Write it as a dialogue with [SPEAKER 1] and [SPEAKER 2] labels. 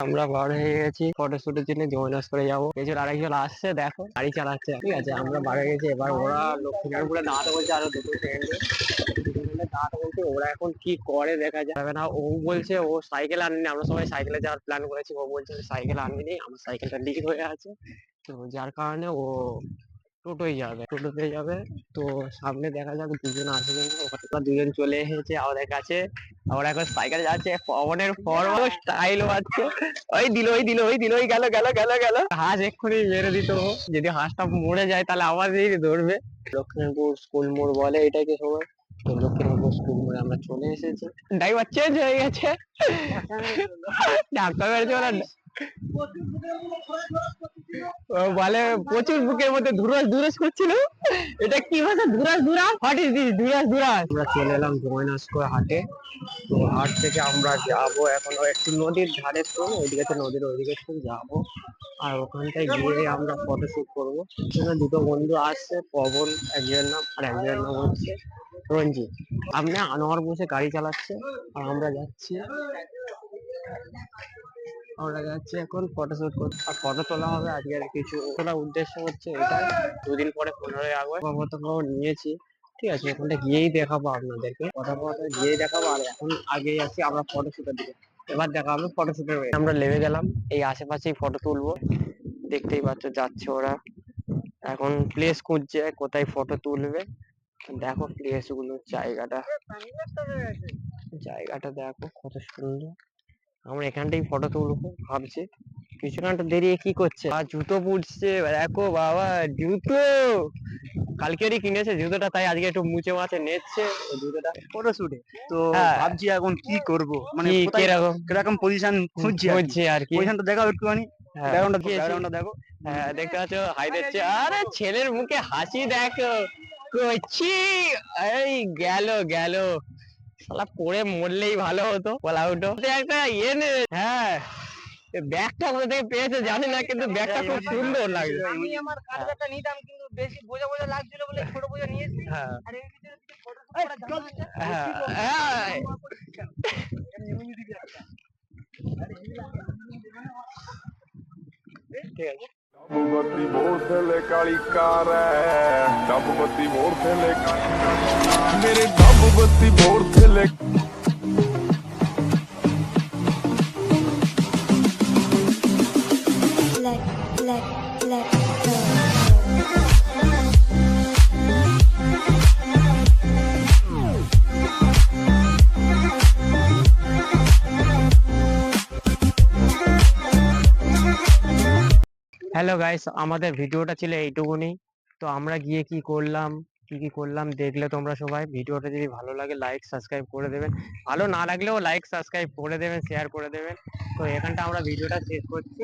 [SPEAKER 1] আমরা বার হয়ে গেছি ফটোশুটের জন্য জয়নাস করে যাবো। পেছনে আরেকজন আসছে, দেখো গাড়ি চালাচ্ছে। ঠিক আছে, আমরা বার হয়ে গেছি। এবার ওরা লক্ষ্মীনারায়ণপুরে দাঁড়াতে বলছে আরো 2 সেকেন্ডে। 2 সেকেন্ডে দাঁড়াতে বলছে। ওরা এখন কি করে দেখা যাবে না। ও বলছে ও সাইকেল আনেনি, আমরা সবাই সাইকেলে যাওয়ার প্ল্যান করেছি। ও বলছে সাইকেল আনেনি, আমার সাইকেলটা লিক হয়ে আছে। তো যার কারণে ও টোটোতে যাবে। তো সামনে দেখা যাক দুজন আসবে না। ওরা দুজন চলে এসেছে আমাদের কাছে। আমরা এখন সাইকেল যাচ্ছে, পবনের ফরওয়ার্ড স্টাইল মারছে। ওই দিল ওই গেল গেল গেল গেল। হাঁস এক্ষুনি মেরে দিত ও। যদি হাঁসটা মরে যায় তাহলে আবার ধরবে। লক্ষ্মীপুর স্কুল মোড় বলে এটাকে সবাই। তো লক্ষ্মীপুর স্কুল মোড়ে আমরা চলে এসেছি। ড্রাইভার চেঞ্জ হয়ে গেছে। ধাক্কা মেরেছে ওরা। ও বলে প্রচুর বুকের মধ্যে ধুরাস ধুরাস করছিল। এটা কি ভাষা? ধুরাস ধুরাস, হোয়াট ইজ দিস ধুরাস ধুরাস? আমরা চলে এলাম জয়নাস্কর হাটে। তো হাট থেকে আমরা যাব এখন একটু নদীর ধারে, তো ওইদিকে নদীর ওইদিকে একটু যাবো। আর ওখানটায় গিয়ে আমরা ফটোশুট করবো। এখানে দুটো বন্ধু আসছে, পবন একজনের নাম, আর একজনের নাম হচ্ছে রঞ্জিত। আপনি আনোয়ার বসে গাড়ি চালাচ্ছে, আর আমরা যাচ্ছি এখন ফটোশুট করতে। আর ফটো তোলা হবে আজকের কিছু তোলার উদ্দেশ্য হচ্ছে এটা। দুদিন পরে 15ই আগস্ট পতাকা নিয়েছি। ঠিক আছে, ওখানটা গিয়েই দেখাবো আপনাদেরকে। পতাকা গিয়েই দেখাবো। আর এখন আগে আছি আমরা ফটোশুটের দিকে। এবার দেখাবো ফটোশুটের। আমরা নেমে গেলাম, এই আশেপাশেই ফটো তুলবো। দেখতেই পাচ্ছ যাচ্ছে ওরা। এখন প্লেস খুঁজছে কোথায় ফটো তুলবে। দেখো প্লেস গুলো, জায়গাটা দেখো কত সুন্দর। আমরা এখানটাই ফটো তুলবো ভাবছি। কিছুক্ষণটা দেরিয়ে কি করছে, আর জুতো পরছে দেখো বাবা, জুতো কালকেরই কিনেছে জুতোটা, তাই আজকে একটু মুছে মাছে নেচ্ছে জুতোটা
[SPEAKER 2] ফটোশুটে তো
[SPEAKER 1] হ্যাঁ।
[SPEAKER 2] ভাবছি এখন কি করব, মানে
[SPEAKER 1] কি
[SPEAKER 2] কোথায়
[SPEAKER 1] কিরকম
[SPEAKER 2] কিরকম পজিশন খুঁজছি আর কি।
[SPEAKER 1] খুঁজছে আর কি।
[SPEAKER 2] পজিশনটা দেখাও একটুখানি,
[SPEAKER 1] হ্যাঁ,
[SPEAKER 2] ব্যাকগ্রাউন্ডটা দেখো।
[SPEAKER 1] হ্যাঁ দেখতে পাচ্ছ হাই দিচ্ছে। আরে ছেলের মুখে হাসি দেখো। কচি, এই গেল গেল। শালা পড়ে মরলেই ভালো হতো, বলা হতো একটা ইয়ে নে। হ্যাঁ, ব্যাগটা কোথা থেকে পেয়েছে জানি না, কিন্তু ব্যাগটা খুব সুন্দর লাগছে।
[SPEAKER 2] আমি আমার কার্ডটা নিতাম, কিন্তু বেশি বোঝা বোঝা লাগছিল বলে ছোট বোঝা নিয়েছি।
[SPEAKER 1] হ্যাঁ
[SPEAKER 2] আর এর ভিতরে কিছু ফটোশুট করা জামা আছে।
[SPEAKER 1] হ্যাঁ হ্যাঁ। ঠিক আছে।
[SPEAKER 3] ਡੱਬ ਬੱਤੀ ਮੋਰ ਥੱਲੇ ਕਾਲੀ ਕਾਰ ਐ ਡੱਬ ਬੱਤੀ ਮੋਰ ਥੱਲੇ ਮੇਰੇ ਡੱਬ ਬੱਤੀ ਮੋਰ ਥੱਲੇ
[SPEAKER 4] let go.
[SPEAKER 1] হ্যালো গাইস, আমাদের ভিডিওটা ছিল এইটুকুনি। তো আমরা গিয়ে কি করলাম দেখলে তোমরা সবাই। ভিডিওটা যদি ভালো লাগে লাইক সাবস্ক্রাইব করে দেবেন, ভালো না লাগলেও লাইক সাবস্ক্রাইব করে দেবেন, শেয়ার করে দেবেন। তো এখানটা আমরা ভিডিওটা শেষ করছি।